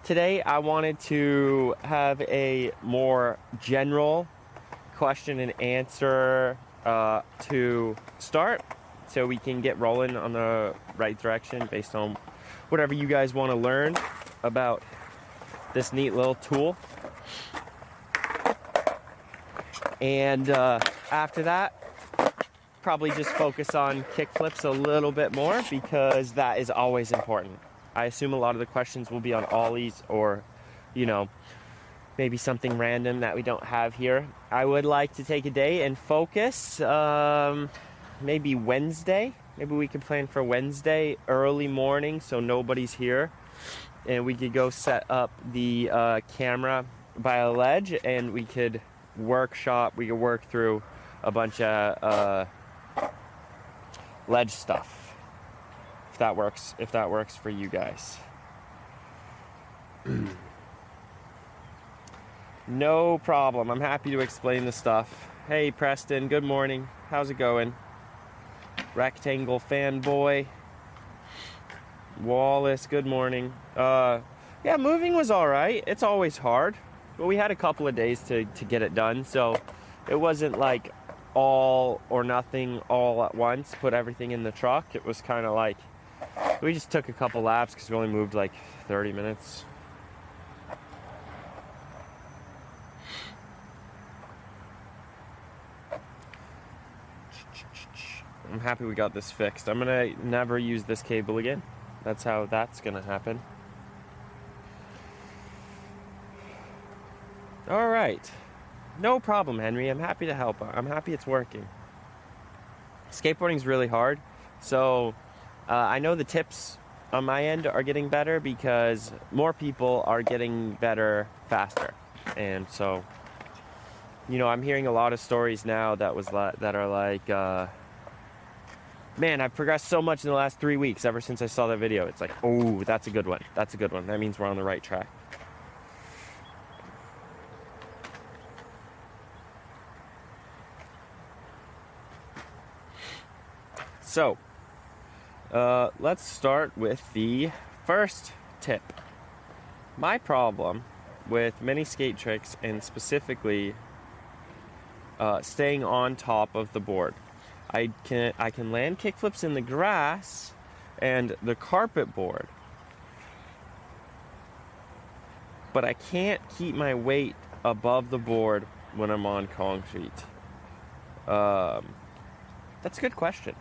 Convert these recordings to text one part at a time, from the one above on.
Today I wanted to have a more general question and answer to start, so we can get rolling on the right direction based on whatever you guys want to learn about this neat little tool. And after that, probably just focus on kickflips a little bit more, because that is always important. I assume a lot of the questions will be on ollies, or, you know, maybe something random that we don't have here. I would like to take a day and focus, maybe Wednesday. Maybe we could plan for Wednesday early morning so nobody's here, and we could go set up the camera by a ledge, and we could work through a bunch of ledge stuff. If that works for you guys. No problem. I'm happy to explain the stuff. Hey Preston, good morning. How's it going? Rectangle fanboy. Wallace, good morning. Yeah, moving was alright. It's always hard. But we had a couple of days to get it done, so it wasn't like all or nothing all at once, put everything in the truck. It was kind of like we just took a couple laps because we only moved like 30 minutes. I'm happy we got this fixed. I'm gonna never use this cable again. That's how that's gonna happen. All right. No problem, Henry. I'm happy to help. I'm happy it's working. Skateboarding's really hard, so I know the tips on my end are getting better because more people are getting better faster. And so, you know, I'm hearing a lot of stories now that are like, man, I've progressed so much in the last 3 weeks ever since I saw that video. It's like, oh, that's a good one. That's a good one. That means we're on the right track. So, let's start with the first tip. My problem with many skate tricks, and specifically staying on top of the board. I can land kickflips in the grass and the carpet board, but I can't keep my weight above the board when I'm on concrete. That's a good question.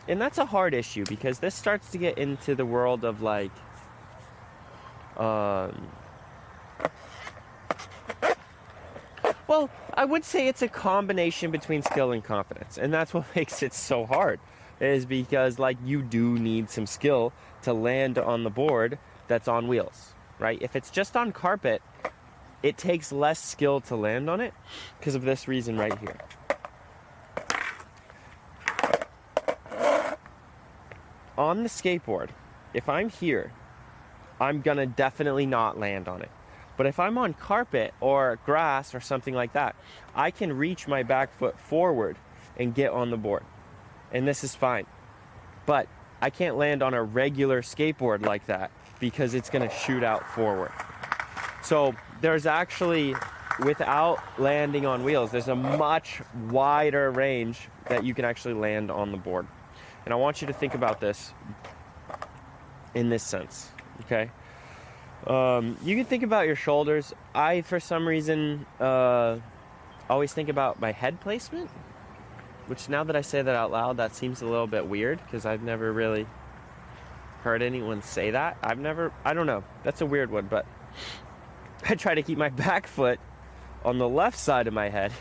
And that's a hard issue, because this starts to get into the world of like, well, I would say it's a combination between skill and confidence. And that's what makes it so hard, is because like you do need some skill to land on the board that's on wheels, right? If it's just on carpet, it takes less skill to land on it because of this reason right here. On the skateboard, if I'm here, I'm gonna definitely not land on it. But if I'm on carpet or grass or something like that, I can reach my back foot forward and get on the board. And this is fine. But I can't land on a regular skateboard like that because it's gonna shoot out forward. So there's actually, without landing on wheels, there's a much wider range that you can actually land on the board. And I want you to think about this in this sense, okay? You can think about your shoulders. I, for some reason, always think about my head placement, which now that I say that out loud, that seems a little bit weird, because I've never really heard anyone say that. I don't know. That's a weird one, but I try to keep my back foot on the left side of my head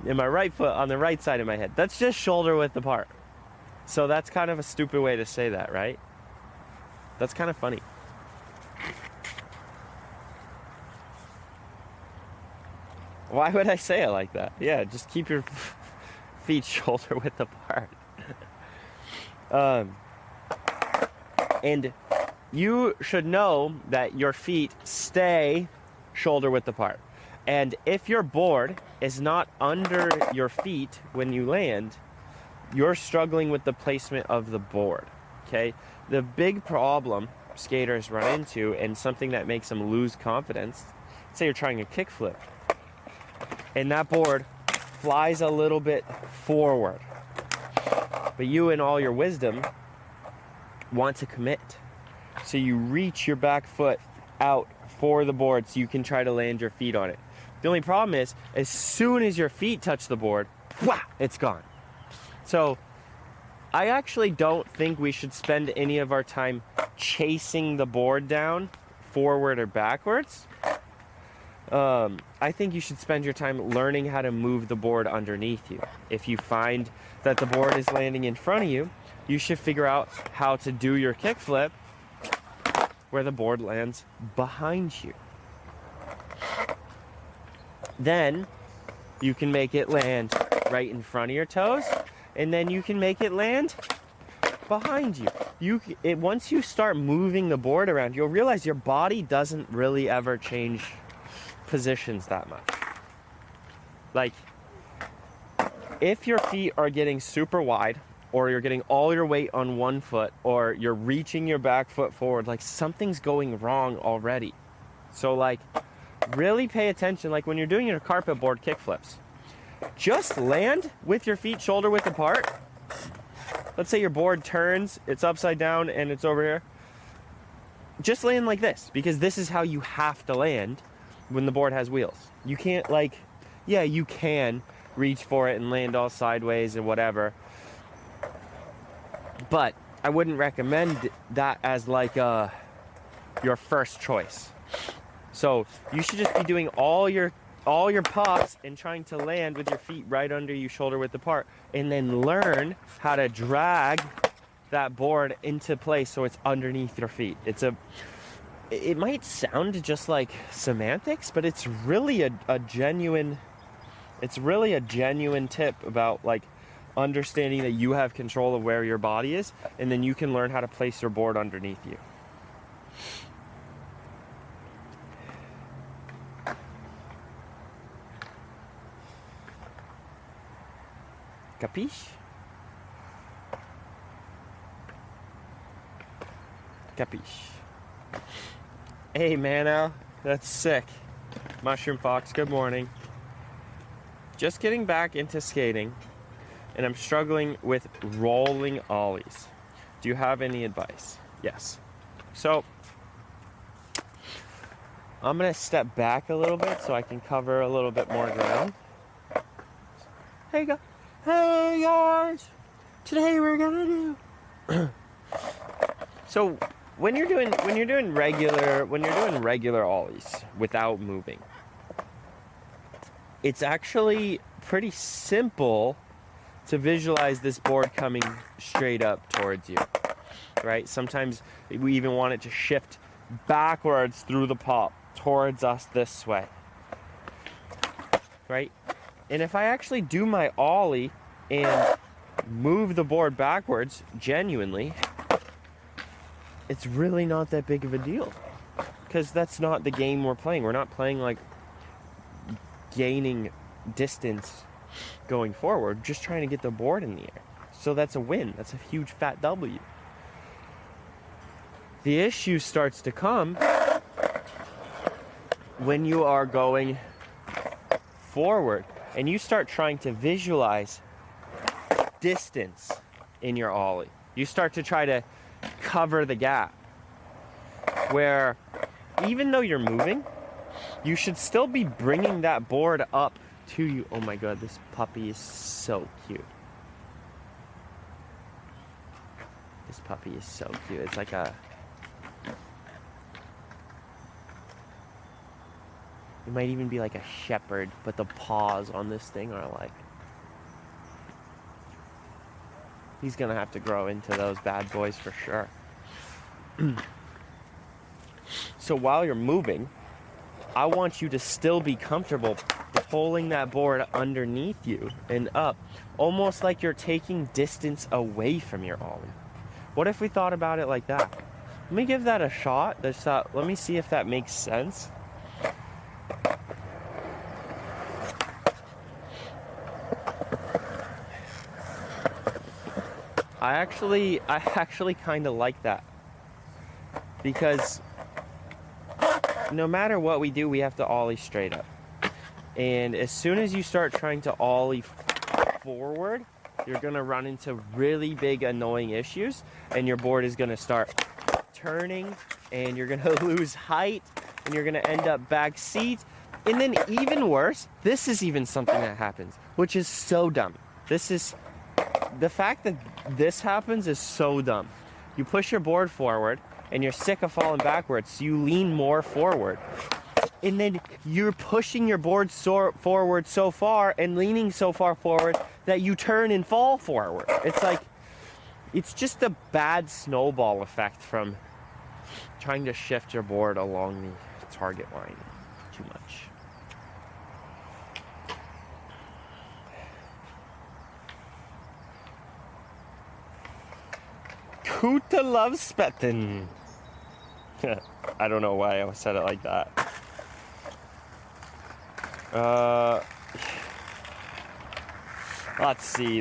and my right foot on the right side of my head. That's just shoulder width apart. So that's kind of a stupid way to say that, right? That's kind of funny. Why would I say it like that? Yeah, just keep your feet shoulder width apart. And you should know that your feet stay shoulder width apart. And if your board is not under your feet when you land, you're struggling with the placement of the board, okay? The big problem skaters run into, and something that makes them lose confidence. Say you're trying a kickflip, and that board flies a little bit forward, but you, in all your wisdom, want to commit. So you reach your back foot out for the board so you can try to land your feet on it. The only problem is, as soon as your feet touch the board, wah, it's gone. So I actually don't think we should spend any of our time chasing the board down forward or backwards. I think you should spend your time learning how to move the board underneath you. If you find that the board is landing in front of you, you should figure out how to do your kickflip where the board lands behind you. Then you can make it land right in front of your toes, and then you can make it land behind you. Once you start moving the board around, you'll realize your body doesn't really ever change positions that much. Like, if your feet are getting super wide, or you're getting all your weight on one foot, or you're reaching your back foot forward, like, something's going wrong already. So, like, really pay attention. Like, when you're doing your carpet board kickflips, just land with your feet shoulder width apart. Let's say your board turns, it's upside down, and it's over here. Just land like this, because this is how you have to land when the board has wheels. You can't, like, yeah, you can reach for it and land all sideways and whatever, but I wouldn't recommend that as like your first choice. So you should just be doing all your pops and trying to land with your feet right under you, shoulder width apart, and then learn how to drag that board into place so it's underneath your feet. It might sound just like semantics, but it's really a genuine tip about, like, understanding that you have control of where your body is, and then you can learn how to place your board underneath you. Capiche? Capiche. Hey, Mano, that's sick. Mushroom Fox, good morning. Just getting back into skating, and I'm struggling with rolling ollies. Do you have any advice? Yes. So, I'm going to step back a little bit so I can cover a little bit more ground. Hey guys! Today we're gonna do... So, when you're doing regular ollies without moving, it's actually pretty simple to visualize this board coming straight up towards you, right? Sometimes we even want it to shift backwards through the pop towards us this way, right? And if I actually do my ollie and move the board backwards genuinely, it's really not that big of a deal, because that's not the game we're playing. We're not playing like gaining distance going forward, just trying to get the board in the air. So that's a win. That's a huge fat W. The issue starts to come when you are going forward and you start trying to visualize distance in your ollie. You start to try to cover the gap, where even though you're moving, you should still be bringing that board up to you. Oh my god, this puppy is so cute. This puppy is so cute. It's like a... It might even be like a shepherd, but the paws on this thing are like... He's gonna have to grow into those bad boys for sure. So while you're moving, I want you to still be comfortable pulling that board underneath you and up, almost like you're taking distance away from your ollie. What if we thought about it like that? Let me give that a shot. Let me see if that makes sense. I actually kind of like that, because no matter what we do, we have to ollie straight up. And as soon as you start trying to ollie forward, you're gonna run into really big annoying issues, and your board is gonna start turning, and you're gonna lose height, and you're gonna end up back seat. And then even worse, this is even something that happens, which is so dumb. The fact that this happens is so dumb. You push your board forward, and you're sick of falling backwards, so you lean more forward. And then you're pushing your board forward so far and leaning so far forward that you turn and fall forward. It's like, it's just a bad snowball effect from trying to shift your board along the target line too much. Kuta loves spettin'. I don't know why I said it like that. Let's see.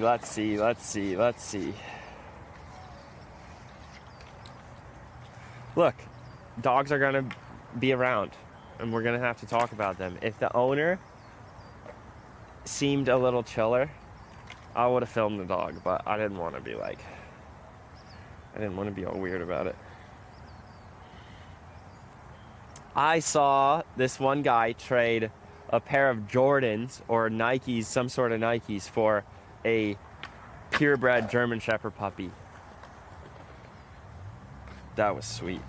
Look, dogs are gonna be around, and we're gonna have to talk about them. If the owner seemed a little chiller, I would have filmed the dog, but I didn't want to be all weird about it. I saw this one guy trade a pair of Jordans or Nikes, some sort of Nikes, for a purebred German Shepherd puppy. That was sweet.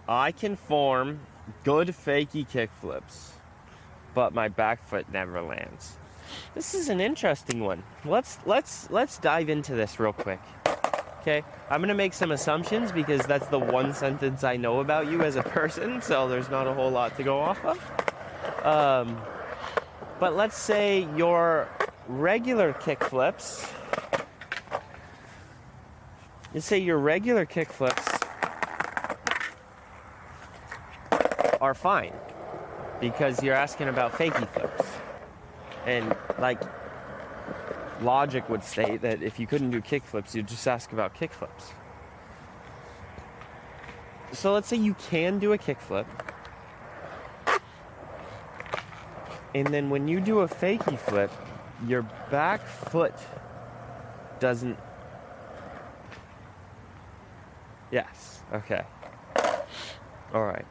I can form good fakie kickflips, but my back foot never lands. This is an interesting one. Let's dive into this real quick. Okay, I'm gonna make some assumptions because that's the one sentence I know about you as a person, so there's not a whole lot to go off of. But let's say your regular kickflips. Are fine because you're asking about fakie flips, and like logic would say that if you couldn't do kickflips, you'd just ask about kickflips. So let's say you can do a kickflip, and then when you do a fakie flip, your back foot doesn't. Yes, okay, all right.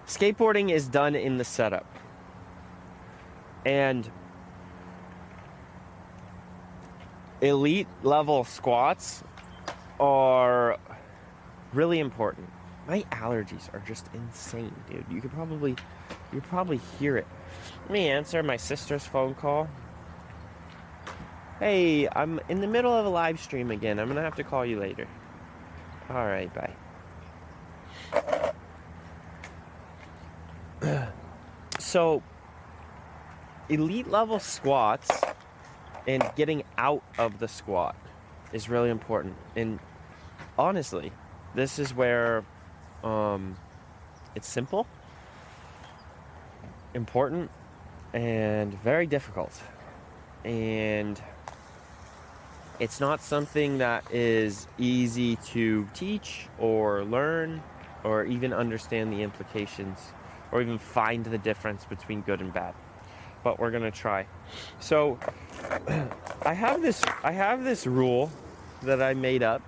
Skateboarding is done in the setup, and elite level squats are really important. My allergies are just insane, dude. You could probably hear it. Let me answer my sister's phone call. Hey, I'm in the middle of a live stream again. I'm gonna have to call you later. All right, bye. So, elite level squats and getting out of the squat is really important. And honestly, this is where it's simple, important, and very difficult. And it's not something that is easy to teach or learn or even understand the implications, or even find the difference between good and bad. But we're gonna try. So I have this rule that I made up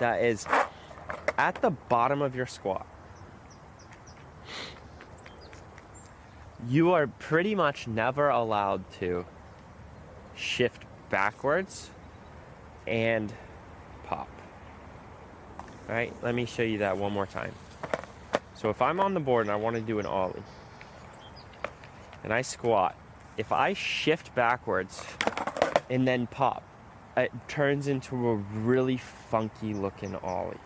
that is at the bottom of your squat. You are pretty much never allowed to shift backwards and pop. All right, let me show you that one more time. So if I'm on the board and I want to do an ollie, and I squat, if I shift backwards and then pop, it turns into a really funky looking ollie.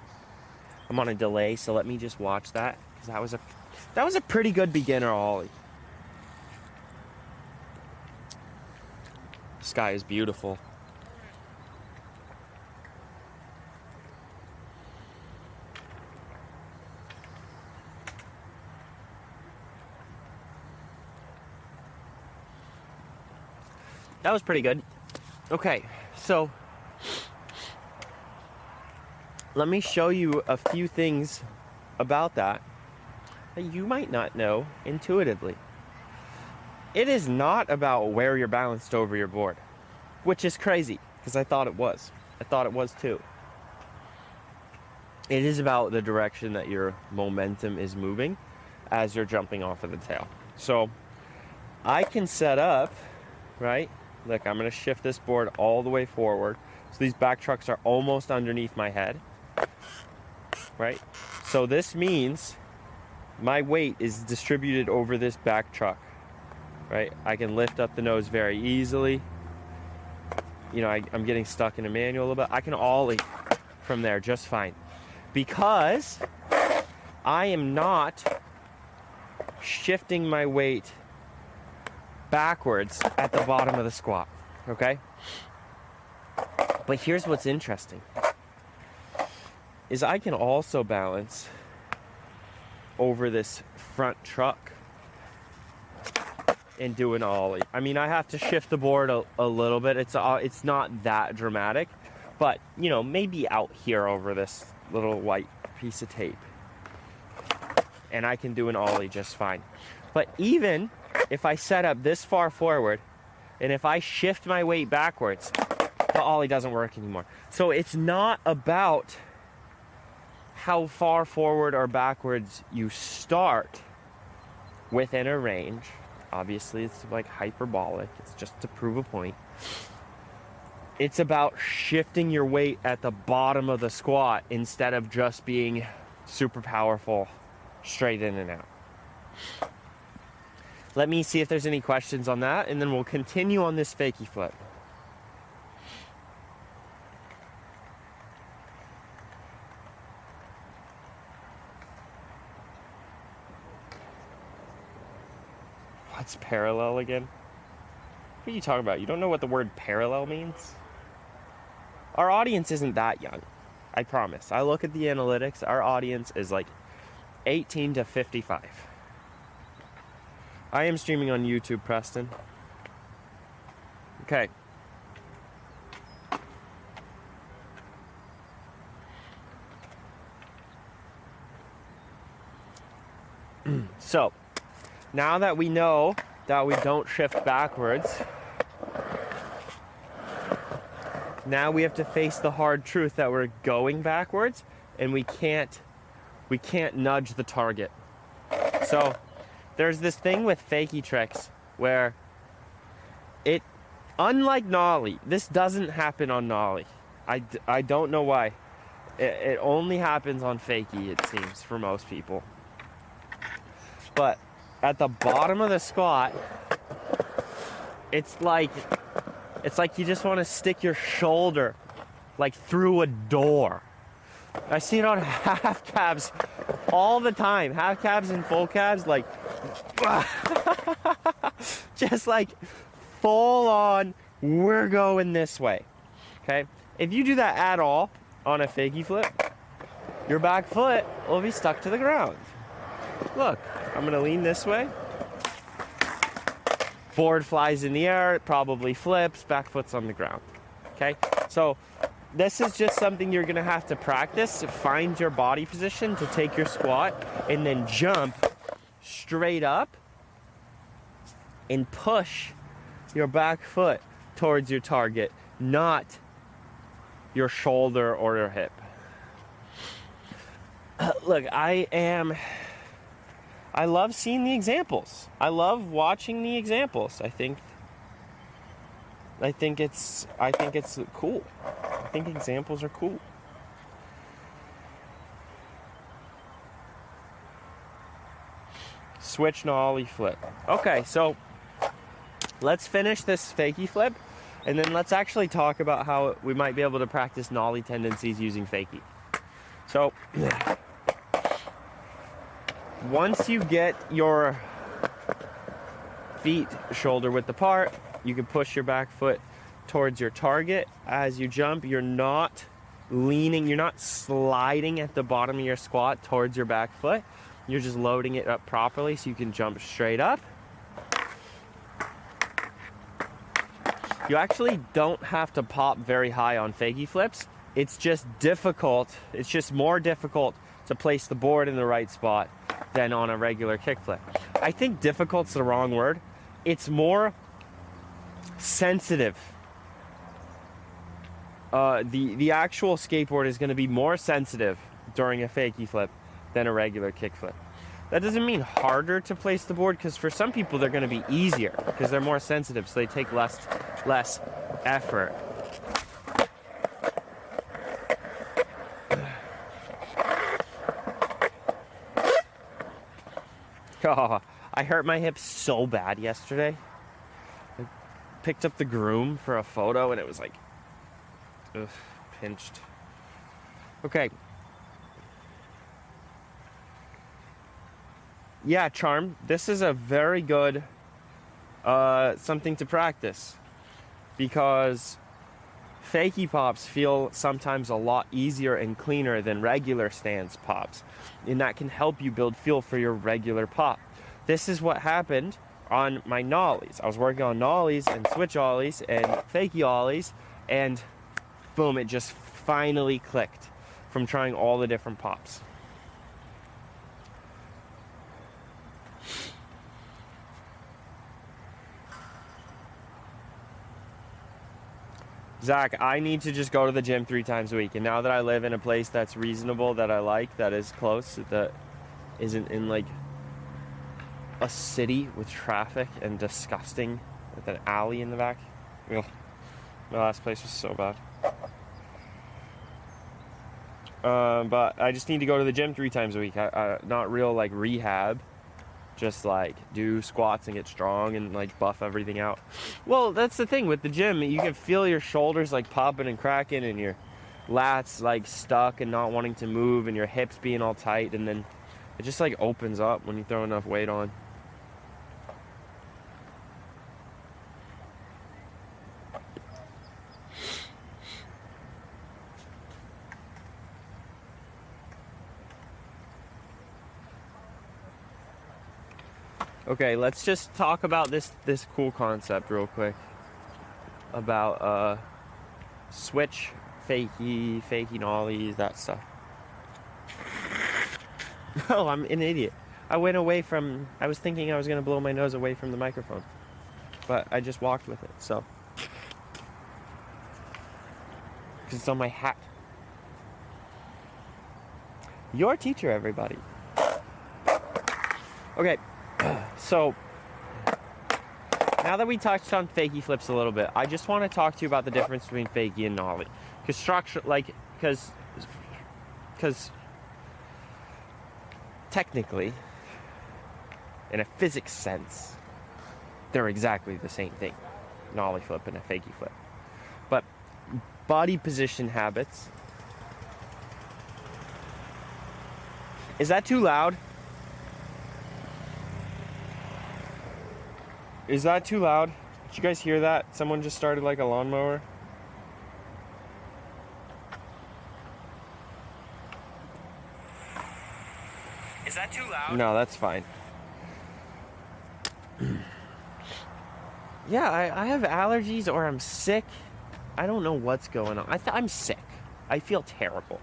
I'm on a delay, so let me just watch that. because that was a pretty good beginner ollie. The sky is beautiful. That was pretty good. Okay, so let me show you a few things about that you might not know intuitively. It is not about where you're balanced over your board, which is crazy because I thought it was. I thought it was too. It is about the direction that your momentum is moving as you're jumping off of the tail. So I can set up, right? Look, I'm going to shift this board all the way forward. So these back trucks are almost underneath my head, right? So this means my weight is distributed over this back truck, right? I can lift up the nose very easily. You know, I'm getting stuck in a manual a little bit. I can ollie from there just fine because I am not shifting my weight backwards at the bottom of the squat, okay? But here's what's interesting is I can also balance over this front truck and do an ollie. I mean, I have to shift the board a little bit. It's not that dramatic, but you know, maybe out here over this little white piece of tape, and I can do an ollie just fine. But even if I set up this far forward, and if I shift my weight backwards, the ollie doesn't work anymore. So it's not about how far forward or backwards you start within a range. Obviously, it's like hyperbolic. It's just to prove a point. It's about shifting your weight at the bottom of the squat instead of just being super powerful straight in and out. Let me see if there's any questions on that, and then we'll continue on this fakie flip. What's parallel again? What are you talking about? You don't know what the word parallel means? Our audience isn't that young. I promise. I look at the analytics. Our audience is like 18 to 55. I am streaming on YouTube, Preston. Okay. So, now that we know that we don't shift backwards, now we have to face the hard truth that we're going backwards and we can't nudge the target. So, there's this thing with fakie tricks where unlike nollie, this doesn't happen on nollie. I don't know why. It only happens on fakie, it seems, for most people. But at the bottom of the squat, it's like you just want to stick your shoulder like through a door. I see it on half cabs all the time. Half cabs and full cabs, like just like full on, we're going this way. Okay? If you do that at all on a fakie flip, your back foot will be stuck to the ground. Look, I'm gonna lean this way. Board flies in the air, it probably flips, back foot's on the ground. Okay? So this is just something you're gonna have to practice to find your body position to take your squat and then jump straight up and push your back foot towards your target, not your shoulder or your hip. Look, I love seeing the examples. I love watching the examples. I think it's cool. I think examples are cool. Switch nollie flip. Okay, so let's finish this fakie flip, and then let's actually talk about how we might be able to practice nollie tendencies using fakie. So once you get your feet shoulder width apart, you can push your back foot towards your target. As you jump, you're not leaning, you're not sliding at the bottom of your squat towards your back foot. You're just loading it up properly so you can jump straight up. You actually don't have to pop very high on fakie flips. It's just difficult. It's just more difficult to place the board in the right spot than on a regular kickflip. I think difficult's the wrong word. It's more sensitive. The actual skateboard is going to be more sensitive during a fakie flip than a regular kickflip. That doesn't mean harder to place the board, because for some people they're going to be easier because they're more sensitive, so they take less effort. Oh, I hurt my hip so bad yesterday. I picked up the groom for a photo and it was like, ugh, pinched. Okay. Yeah, Charm, this is a very good something to practice, because fakie pops feel sometimes a lot easier and cleaner than regular stance pops, and that can help you build feel for your regular pop. This is what happened on my nollies. I was working on nollies and switch ollies and fakie ollies, and boom, it just finally clicked from trying all the different pops. Zach, I need to just go to the gym 3 times a week. And now that I live in a place that's reasonable, that I like, that is close, that isn't in like a city with traffic and disgusting with an alley in the back. Ugh. My last place was so bad. But I just need to go to the gym 3 times a week. Not real like rehab. Just like do squats and get strong and like buff everything out. Well, that's the thing with the gym. You can feel your shoulders like popping and cracking, and your lats like stuck and not wanting to move, and your hips being all tight, and then it just like opens up when you throw enough weight on. Okay, let's just talk about this cool concept real quick about switch, fakie nollies, that stuff. Oh, I'm an idiot. I was thinking I was going to blow my nose away from the microphone, but I just walked with it, so. Because it's on my hat. Your teacher, everybody. Okay. So, now that we touched on fakie flips a little bit, I just want to talk to you about the difference between fakie and nollie. Because technically, in a physics sense, they're exactly the same thing. Nollie flip and a fakie flip. But body position habits. Is that too loud? Is that too loud? Did you guys hear that? Someone just started like a lawnmower. Is that too loud? No, that's fine. Yeah, I have allergies, or I'm sick. I don't know what's going on. I'm sick. I feel terrible.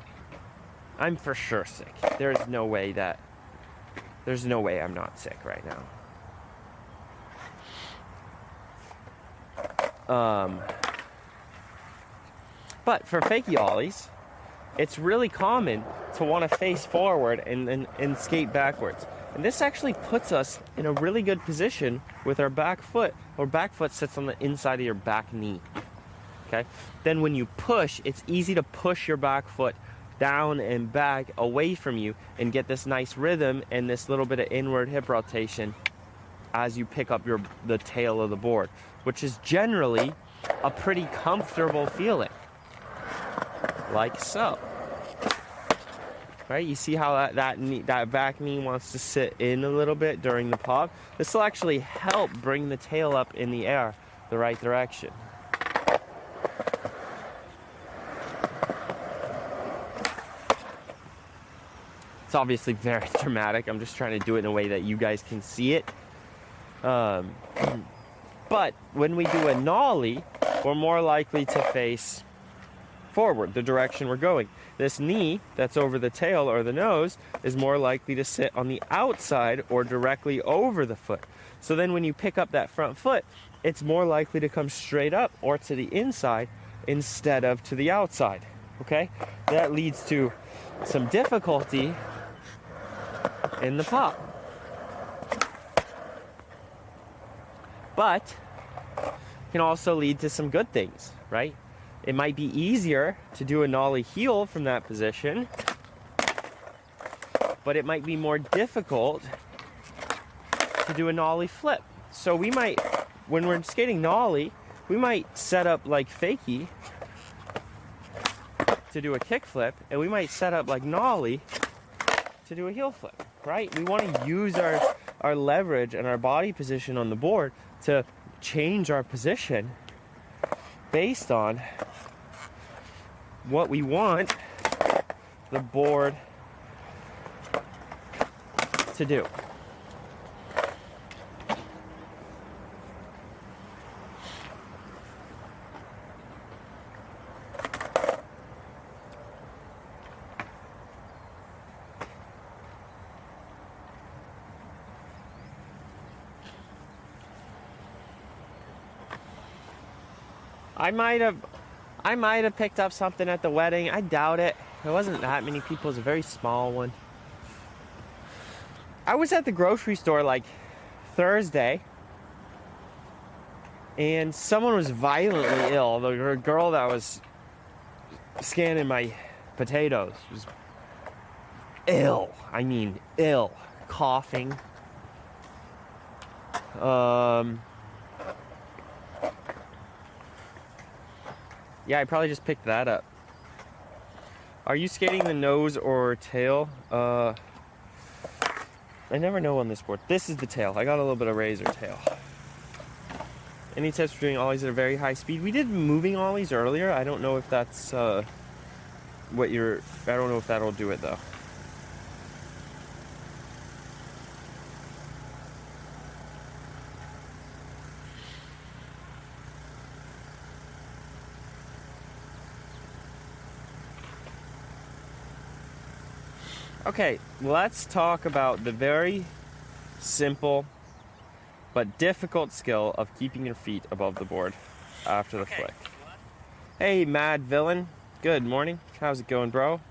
I'm for sure sick. There's no way I'm not sick right now. But for fakie ollies, it's really common to want to face forward and skate backwards. And this actually puts us in a really good position with our back foot. Our back foot sits on the inside of your back knee. Okay? Then when you push, it's easy to push your back foot down and back away from you and get this nice rhythm and this little bit of inward hip rotation as you pick up the tail of the board, which is generally a pretty comfortable feeling. Like so. right? You see how that back knee wants to sit in a little bit during the pop? This will actually help bring the tail up in the air the right direction. It's obviously very dramatic. I'm just trying to do it in a way that you guys can see it. But when we do a nollie, we're more likely to face forward, the direction we're going. This knee that's over the tail or the nose is more likely to sit on the outside or directly over the foot. So then when you pick up that front foot, it's more likely to come straight up or to the inside instead of to the outside, okay? That leads to some difficulty in the pop. But it can also lead to some good things, right? It might be easier to do a nollie heel from that position, but it might be more difficult to do a nollie flip. So we might, when we're skating nollie, we might set up like Fakie to do a kickflip, and we might set up like nollie to do a heel flip, right? We want to use our leverage and our body position on the board to change our position based on what we want the board to do. I might have picked up something at the wedding. I doubt it. There wasn't that many people. It was a very small one. I was at the grocery store like Thursday, and someone was violently ill. The girl that was scanning my potatoes was ill. I mean, ill. Coughing. Yeah, I probably just picked that up. Are you skating the nose or tail? I never know on this board. This is the tail. I got a little bit of razor tail. Any tips for doing ollies at a very high speed? We did moving ollies earlier. I don't know if that's what you're... I don't know if that'll do it though. Okay, let's talk about the very simple but difficult skill of keeping your feet above the board after the flick. Hey, Mad Villain. Good morning. How's it going, bro?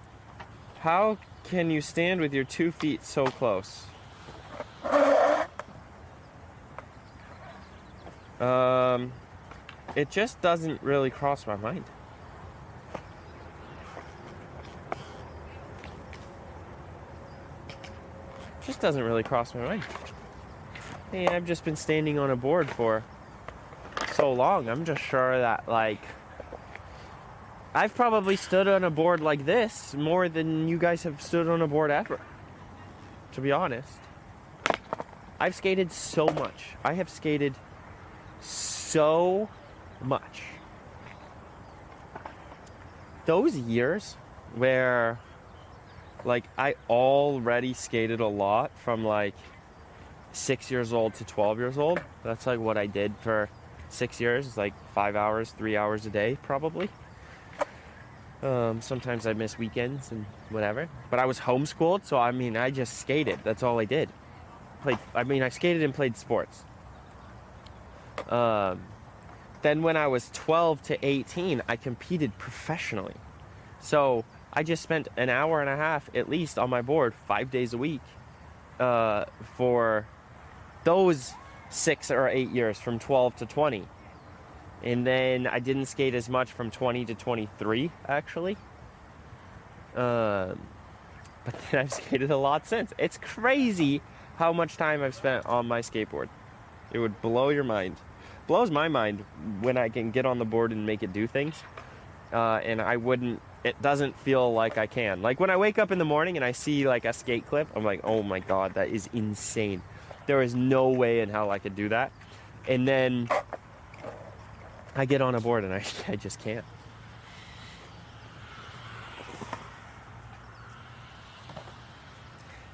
How can you stand with your 2 feet so close? It just doesn't really cross my mind. Just doesn't really cross my mind. Hey, I've just been standing on a board for so long. I'm just sure that, like, I've probably stood on a board like this more than you guys have stood on a board ever, to be honest. I've skated so much. I have skated so much. Those years where, like, I already skated a lot from like 6 years old to 12 years old. That's like what I did for 6 years. It's like 5 hours, 3 hours a day probably. Sometimes I miss weekends and whatever. But I was homeschooled, so I mean, I just skated. That's all I did. I skated and played sports. Then when I was 12 to 18, I competed professionally. So I just spent an hour and a half at least on my board 5 days a week for those 6 or 8 years, from 12 to 20. And then I didn't skate as much from 20 to 23, actually. But then I've skated a lot since. It's crazy how much time I've spent on my skateboard. It would blow your mind. Blows my mind when I can get on the board and make it do things. And I wouldn't it doesn't feel like I can. Like when I wake up in the morning and I see like a skate clip, I'm like, oh my God, that is insane. There is no way in hell I could do that. And then I get on a board and I just can't.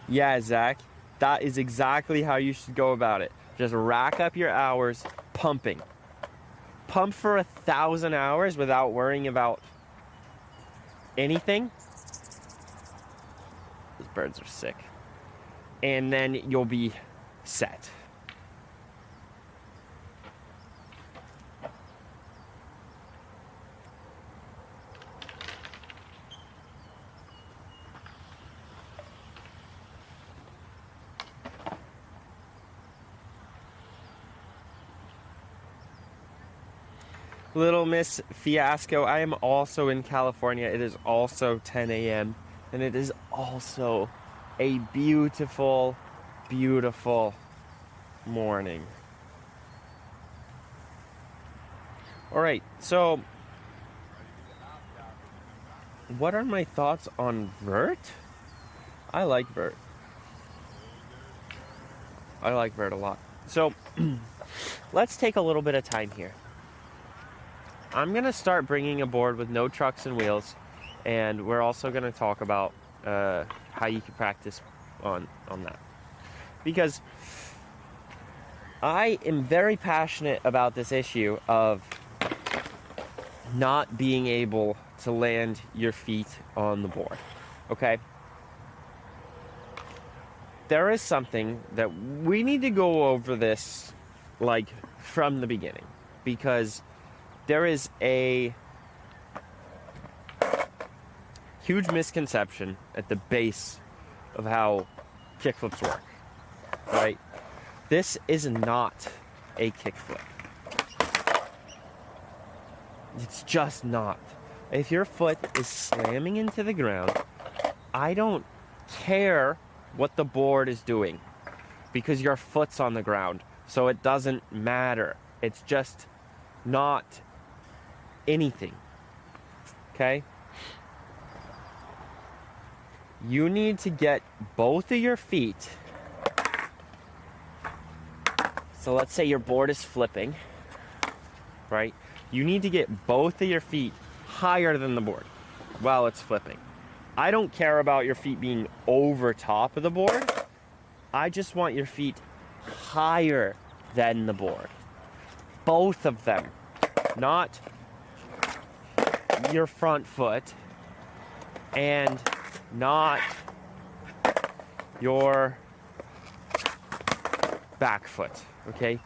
Yeah, Zach, that is exactly how you should go about it. Just rack up your hours pumping. Pump for 1,000 hours without worrying about anything. Those birds are sick. And then you'll be set. Little Miss Fiasco, I am also in California. It is also 10 a.m. and it is also a beautiful, beautiful morning. All right, so what are my thoughts on vert? I like vert. I like vert a lot. So let's take a little bit of time here. I'm going to start bringing a board with no trucks and wheels, and we're also going to talk about how you can practice on that. Because I am very passionate about this issue of not being able to land your feet on the board, okay? There is something that we need to go over this, like, from the beginning, because there is a huge misconception at the base of how kickflips work, right? This is not a kickflip. It's just not. If your foot is slamming into the ground, I don't care what the board is doing because your foot's on the ground, so it doesn't matter. It's just not anything, okay? You need to get both of your feet. So let's say your board is flipping, right? You need to get both of your feet higher than the board while it's flipping. I don't care about your feet being over top of the board. I just want your feet higher than the board. Both of them, not your front foot and not your back foot, okay?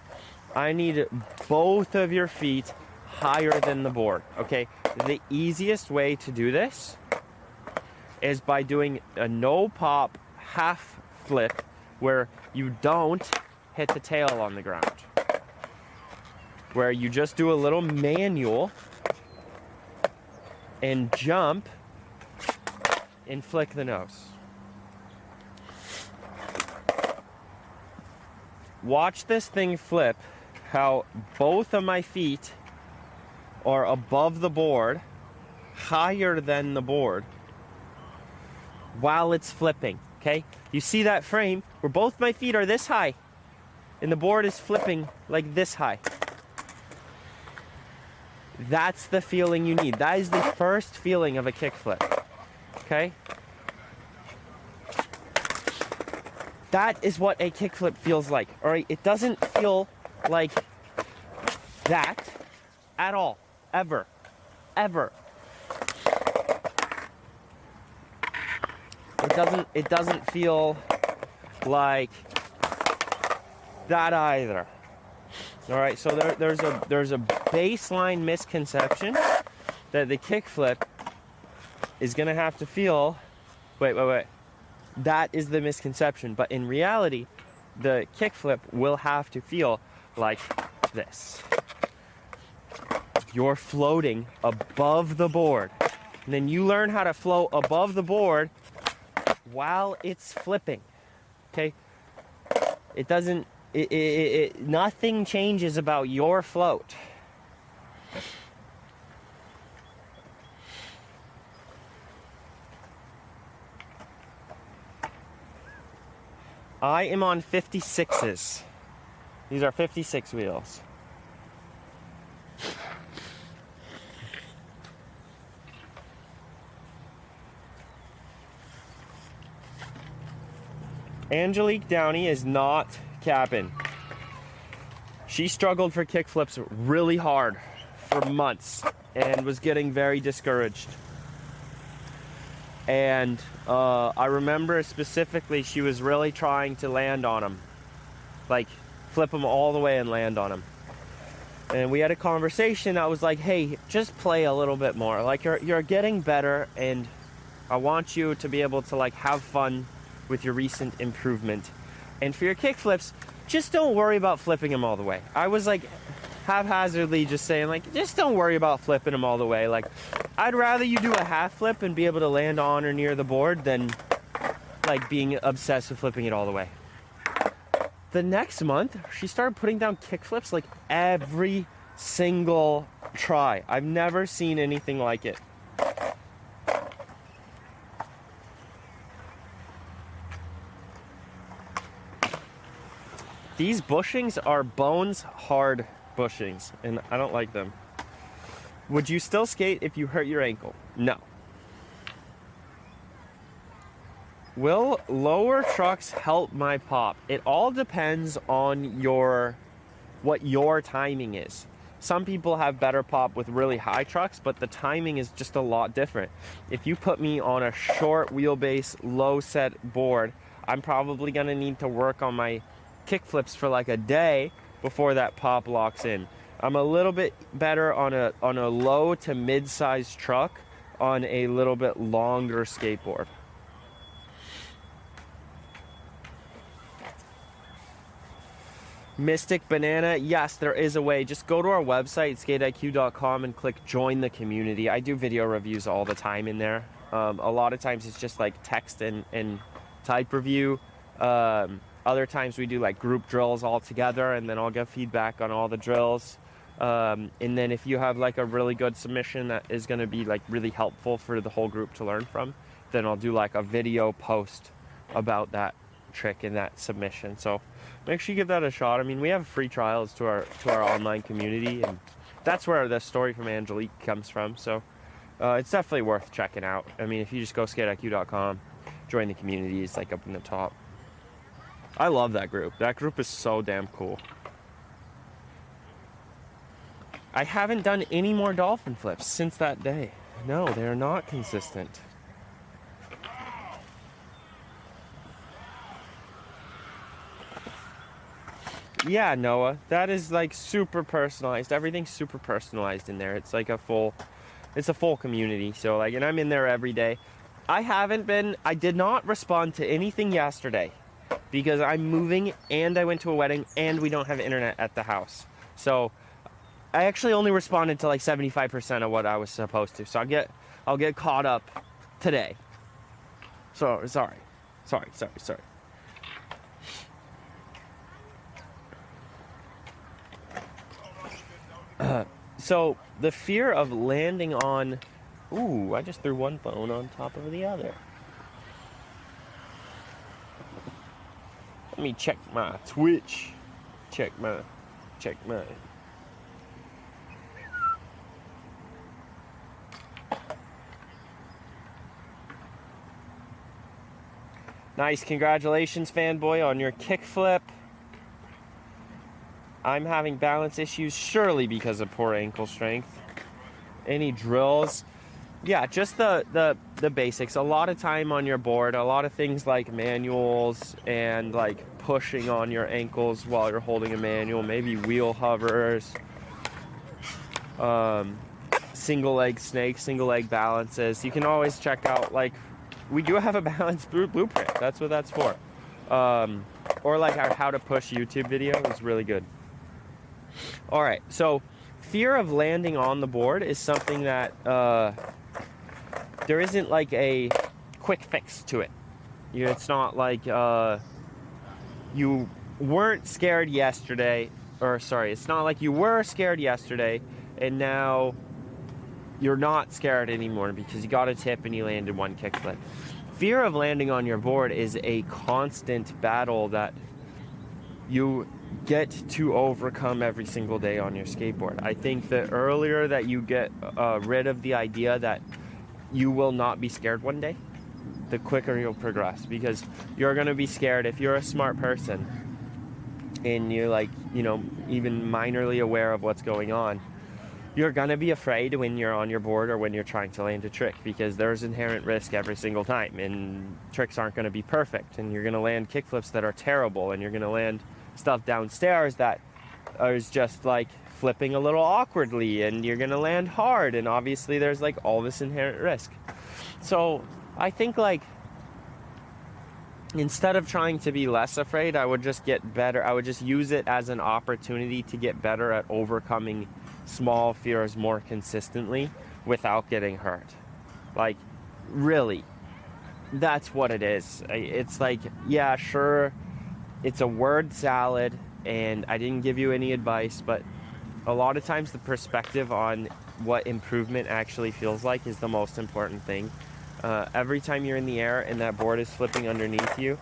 I need both of your feet higher than the board, okay? The easiest way to do this is by doing a no pop half flip where you don't hit the tail on the ground, where you just do a little manual and jump and flick the nose. Watch this thing flip, how both of my feet are above the board, higher than the board, while it's flipping, okay? You see that frame where both my feet are this high and the board is flipping like this high. That's the feeling you need. That is the first feeling of a kickflip, okay? That is what a kickflip feels like, all right? It doesn't feel like that at all, ever, ever. It doesn't feel like that either. All right, so there's a baseline misconception that the kickflip is gonna have to feel. Wait. That is the misconception, but in reality, the kickflip will have to feel like this. You're floating above the board, and then you learn how to float above the board while it's flipping. Okay? It doesn't. Nothing changes about your float. I am on 56s. These are 56 wheels. Angelique Downey is not capping. She struggled for kickflips really hard for months and was getting very discouraged. And I remember specifically she was really trying to land on them. Like, flip them all the way and land on them. And we had a conversation that was like, hey, just play a little bit more. Like, you're getting better, and I want you to be able to, like, have fun with your recent improvement. And for your kickflips, just don't worry about flipping them all the way. I was, like, haphazardly just saying, like, just don't worry about flipping them all the way. Like, I'd rather you do a half flip and be able to land on or near the board than, like, being obsessed with flipping it all the way. The next month, she started putting down kickflips like every single try. I've never seen anything like it. These bushings are bones hard bushings, and I don't like them. Would you still skate if you hurt your ankle? No. Will lower trucks help my pop? It all depends on what your timing is. Some people have better pop with really high trucks, but the timing is just a lot different. If you put me on a short wheelbase, low set board, I'm probably gonna need to work on my kickflips for like a day before that pop locks in. I'm a little bit better on a low to mid-sized truck on a little bit longer skateboard. Mystic Banana, yes, there is a way. Just go to our website, skateiq.com, and click join the community. I do video reviews all the time in there. A lot of times it's just like text and type review. Other times we do like group drills all together, and then I'll give feedback on all the drills. And then if you have like a really good submission that is going to be like really helpful for the whole group to learn from, then I'll do like a video post about that trick and that submission. So make sure you give that a shot. I mean, we have free trials to our online community, and that's where the story from Angelique comes from. So it's definitely worth checking out. I mean, if you just go skateiq.com, join the community, it's like up in the top. I love that group. That group is so damn cool. I haven't done any more dolphin flips since that day. No, they're not consistent. Yeah, Noah, that is like super personalized. Everything's super personalized in there. It's like a full community. So like, and I'm in there every day. I did not respond to anything yesterday because I'm moving and I went to a wedding and we don't have internet at the house. So I actually only responded to like 75% of what I was supposed to. So I'll get caught up today. So sorry. So the fear of landing on, ooh, I just threw one phone on top of the other. Let me check my Twitch. Check my. Nice, congratulations, fanboy, on your kickflip. I'm having balance issues, surely because of poor ankle strength. Any drills? Yeah, just the basics. A lot of time on your board, a lot of things like manuals and like pushing on your ankles while you're holding a manual, maybe wheel hovers, single leg snakes, single leg balances. You can always check out, like, we do have a balance blueprint. That's what that's for. Or like our how to push YouTube video is really good. All right, so fear of landing on the board is something that there isn't like a quick fix to it. It's not like you weren't scared yesterday, or sorry, it's not like you were scared yesterday and now you're not scared anymore because you got a tip and you landed one kickflip. fear of landing on your board is a constant battle that you get to overcome every single day on your skateboard. I think the earlier that you get rid of the idea that you will not be scared one day, the quicker you'll progress, because you're going to be scared if you're a smart person and you're like, you know, even minorly aware of what's going on. You're going to be afraid when you're on your board or when you're trying to land a trick, because there's inherent risk every single time, and tricks aren't going to be perfect, and you're going to land kickflips that are terrible, and you're going to land stuff downstairs that is just like flipping a little awkwardly, and you're going to land hard, and obviously there's like all this inherent risk. So I think like instead of trying to be less afraid, I would just get better. I would just use it as an opportunity to get better at overcoming small fears more consistently without getting hurt. Like, really, that's what it is. It's like, yeah, sure, it's a word salad, and I didn't give you any advice, but a lot of times the perspective on what improvement actually feels like is the most important thing. Every time you're in the air and that board is flipping underneath you,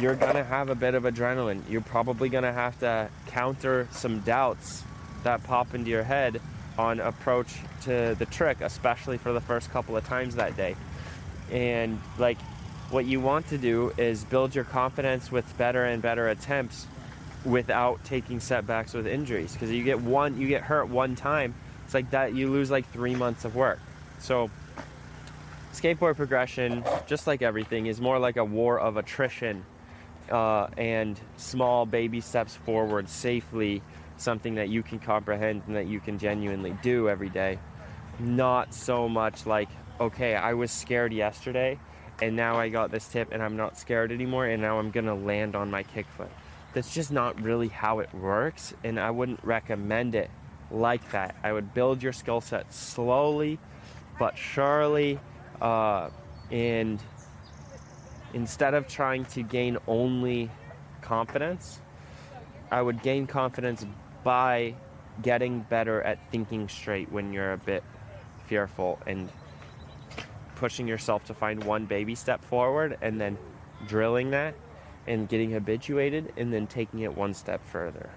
you're gonna have a bit of adrenaline. You're probably gonna have to counter some doubts that pop into your head on approach to the trick, especially for the first couple of times that day. And like, what you want to do is build your confidence with better and better attempts without taking setbacks with injuries. Because you get hurt one time, it's like that, you lose like 3 months of work. So skateboard progression, just like everything, is more like a war of attrition and small baby steps forward safely, something that you can comprehend and that you can genuinely do every day. Not so much like, okay, I was scared yesterday and now I got this tip and I'm not scared anymore and now I'm gonna land on my kickflip. That's just not really how it works, and I wouldn't recommend it like that. I would build your skill set slowly but surely, and instead of trying to gain only confidence, I would gain confidence by getting better at thinking straight when you're a bit fearful, and pushing yourself to find one baby step forward and then drilling that and getting habituated and then taking it one step further.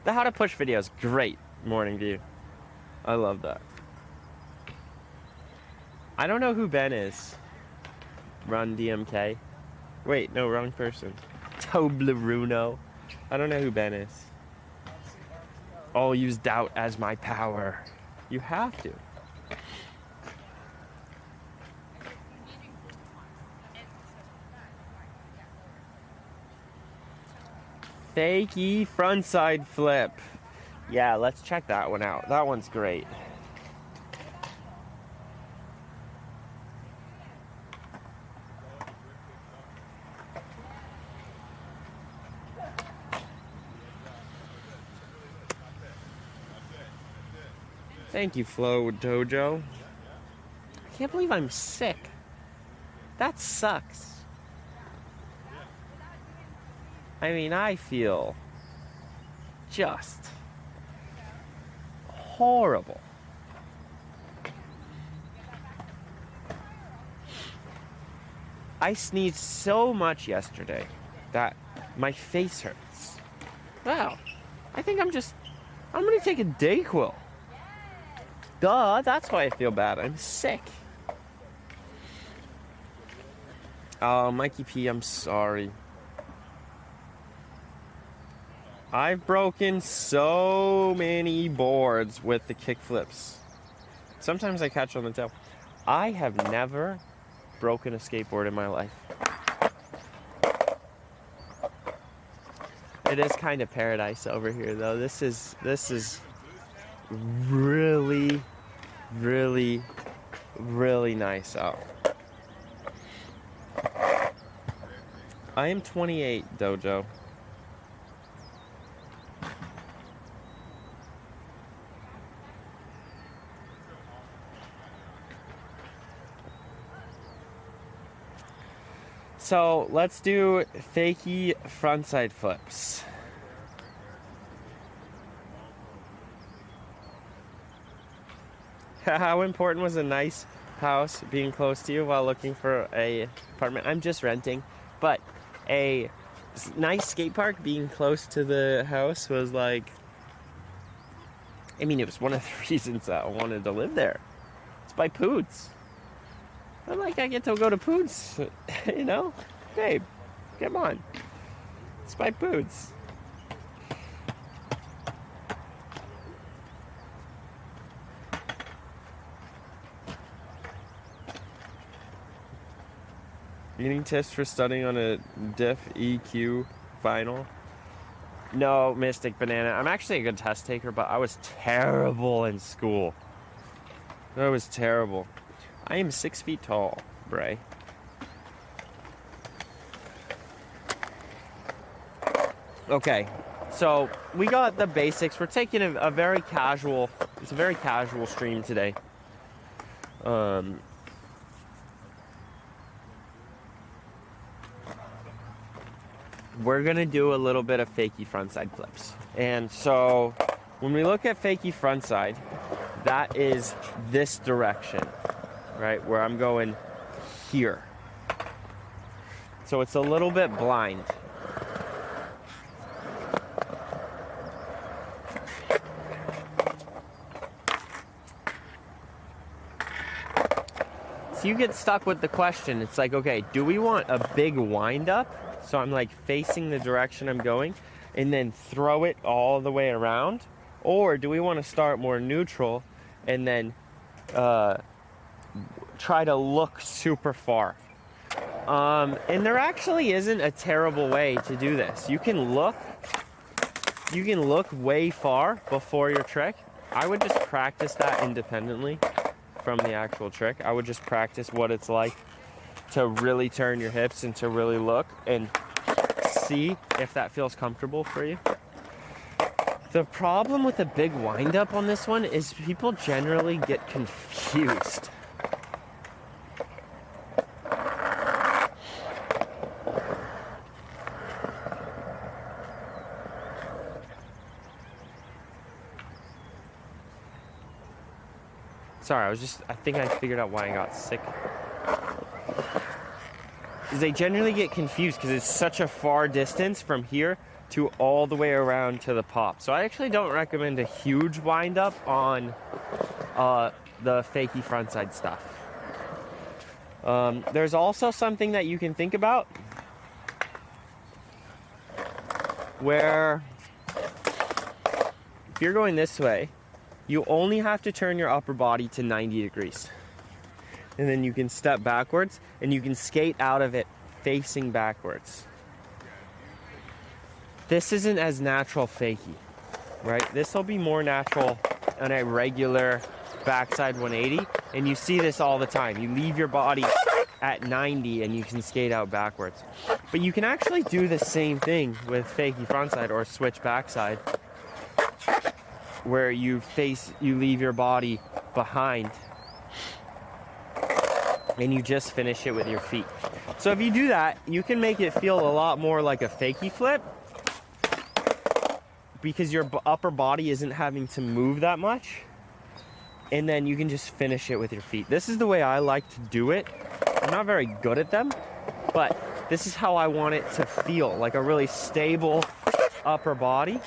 The how to push video is great. Morning view. I love that. I don't know who Ben is. Run DMK. Wait, no, wrong person. Toblerone. I don't know who Ben is. I'll use doubt as my power. You have to. Fakie frontside flip. Yeah, let's check that one out. That one's great. Thank you, Flo Dojo. I can't believe I'm sick. That sucks. I mean, I feel just horrible. I sneezed so much yesterday that my face hurts. Wow. I think I'm gonna take a Dayquil. Duh, that's why I feel bad. I'm sick. Oh, Mikey P, I'm sorry. I've broken so many boards with the kickflips. Sometimes I catch on the tail. I have never broken a skateboard in my life. It is kind of paradise over here, though. This is really, really, really nice out. I am 28, Dojo. So let's do Fakie frontside flips. How important was a nice house being close to you while looking for a apartment? I'm just renting, but a nice skate park being close to the house was like, I mean, it was one of the reasons that I wanted to live there. It's by Poods. I'm like, I get to go to Poods, you know? Babe, come on. It's by Poods. Eating tips for studying on a diff EQ final? No, Mystic Banana. I'm actually a good test taker, but I was terrible in school. I was terrible. I am 6 feet tall, Bray. Okay, so we got the basics. We're taking a very casual, it's a very casual stream today. We're gonna do a little bit of Fakie frontside flips. And so when we look at Fakie frontside, that is this direction, right? Where I'm going here. So it's a little bit blind. So you get stuck with the question. It's like, okay, do we want a big wind up? So I'm like facing the direction I'm going and then throw it all the way around? Or do we want to start more neutral and then try to look super far? And there actually isn't a terrible way to do this. You can look way far before your trick. I would just practice that independently from the actual trick. I would just practice what it's like to really turn your hips and to really look and see if that feels comfortable for you. The problem with a big wind up on this one is people generally get confused. Sorry, I think I figured out why I got sick. Is they generally get confused because it's such a far distance from here to all the way around to the pop. So I actually don't recommend a huge wind up on the Fakie frontside stuff. There's also something that you can think about where if you're going this way, you only have to turn your upper body to 90 degrees. And then you can step backwards and you can skate out of it facing backwards. This isn't as natural Fakie, right? This will be more natural on a regular backside 180. And you see this all the time. You leave your body at 90 and you can skate out backwards. But you can actually do the same thing with Fakie frontside or switch backside, where you leave your body behind and you just finish it with your feet. So if you do that, you can make it feel a lot more like a Fakie flip because your upper body isn't having to move that much, and then you can just finish it with your feet. This is the way I like to do it. I'm not very good at them, but this is how I want it to feel, like a really stable upper body.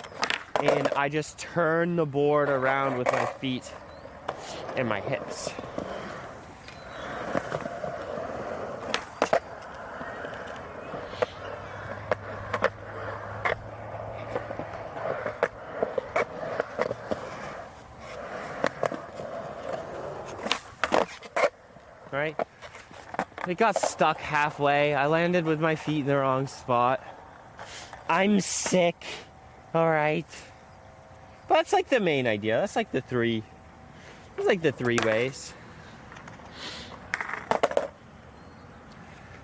And I just turn the board around with my feet and my hips. All right? It got stuck halfway. I landed with my feet in the wrong spot. I'm sick. All right. But that's like the main idea. That's like the three ways.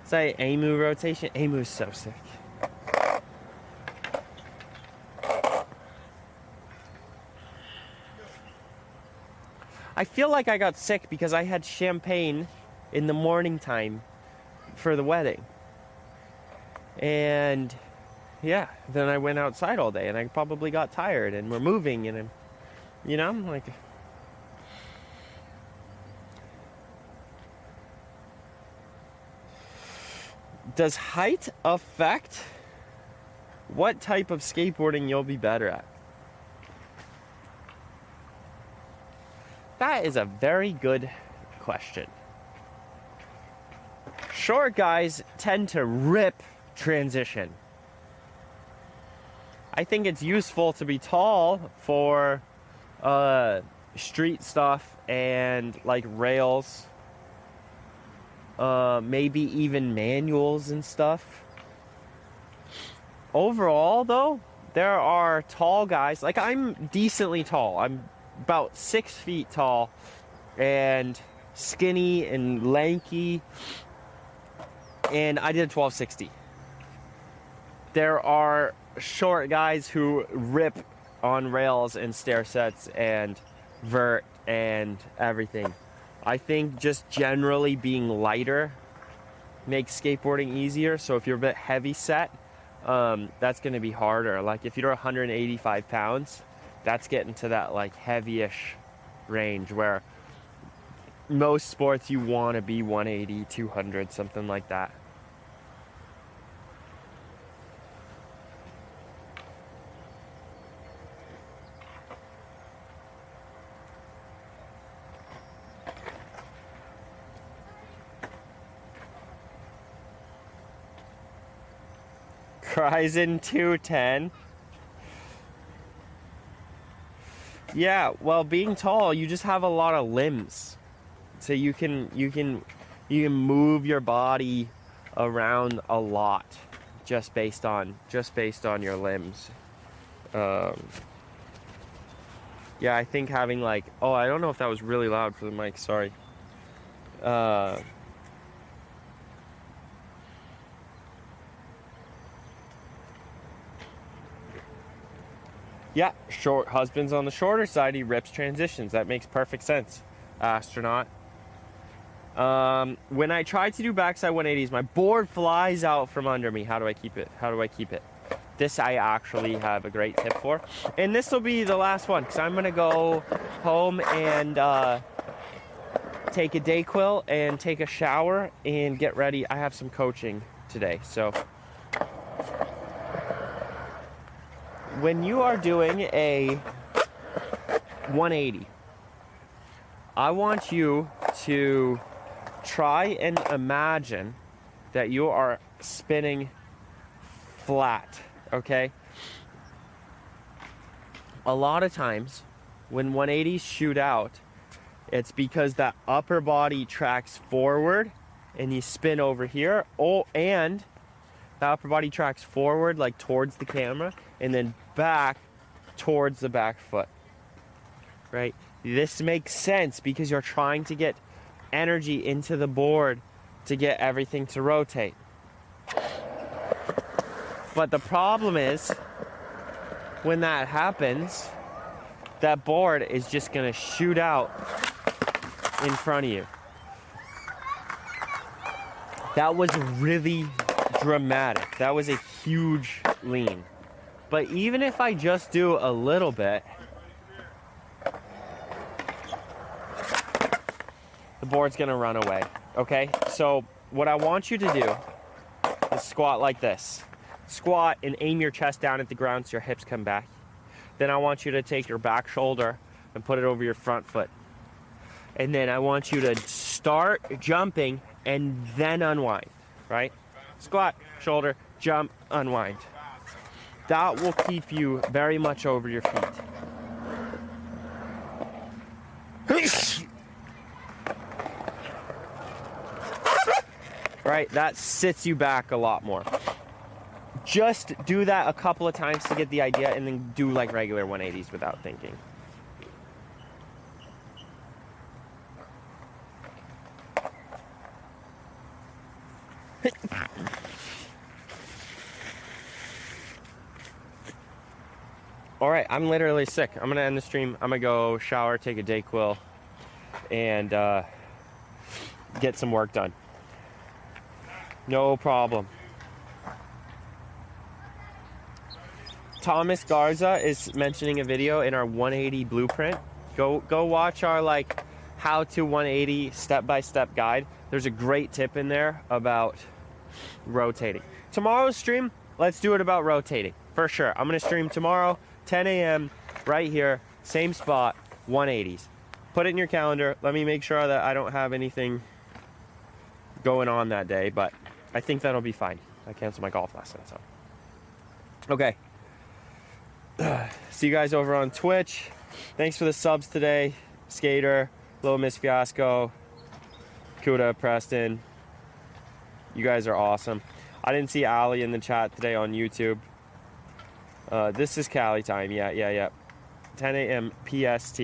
Say Amu rotation. Amu's so sick. I feel like I got sick because I had champagne in the morning time for the wedding. And yeah, then I went outside all day and I probably got tired and we're moving and I'm like, Does height affect what type of skateboarding you'll be better at? That is a very good question. Short guys tend to rip transition. I think it's useful to be tall for street stuff and like rails, maybe even manuals and stuff. Overall though, there are tall guys, like I'm decently tall. I'm about 6 feet tall and skinny and lanky, and I did a 1260. There are short guys who rip on rails and stair sets and vert and everything. I think just generally being lighter makes skateboarding easier. So if you're a bit heavy set, that's going to be harder. Like if you're 185 pounds, that's getting to that like heavy-ish range where most sports you want to be 180, 200, something like that. Ryzen 210. Yeah, well, being tall, you just have a lot of limbs, so you can move your body around a lot just based on your limbs. Yeah, I think having like, oh, I don't know if that was really loud for the mic. Sorry. Yeah, short husband's on the shorter side, he rips transitions. That makes perfect sense, astronaut. When I try to do backside 180s, my board flies out from under me. How do I keep it? How do I keep it? This I actually have a great tip for. And this will be the last one, because I'm going to go home and take a Dayquil and take a shower and get ready. I have some coaching today, so... When you are doing a 180, I want you to try and imagine that you are spinning flat, okay? A lot of times when 180s shoot out, it's because that upper body tracks forward and you spin over here. Oh, and the upper body tracks forward like towards the camera and then back towards the back foot, right? This makes sense because you're trying to get energy into the board to get everything to rotate. But the problem is, when that happens, that board is just gonna shoot out in front of you. That was really dramatic. That was a huge lean. But even if I just do a little bit, the board's gonna run away, okay? So what I want you to do is squat like this. Squat and aim your chest down at the ground so your hips come back. Then I want you to take your back shoulder and put it over your front foot. And then I want you to start jumping and then unwind, right? Squat, shoulder, jump, unwind. That will keep you very much over your feet. Right, that sits you back a lot more. Just do that a couple of times to get the idea, and then do like regular 180s without thinking. All right, I'm literally sick. I'm gonna end the stream. I'm gonna go shower, take a Dayquil, and get some work done. No problem. Thomas Garza is mentioning a video in our 180 blueprint. Go watch our like how to 180 step-by-step guide. There's a great tip in there about rotating. Tomorrow's stream, let's do it about rotating. For sure. I'm going to stream tomorrow, 10 a.m., right here, same spot, 180s. Put it in your calendar. Let me make sure that I don't have anything going on that day, but I think that'll be fine. I canceled my golf lesson, so. Okay. See you guys over on Twitch. Thanks for the subs today. Skater, Little Miss Fiasco, Kuda, Preston. You guys are awesome. I didn't see Ali in the chat today on YouTube. This is Cali time. Yeah. 10 a.m. PST.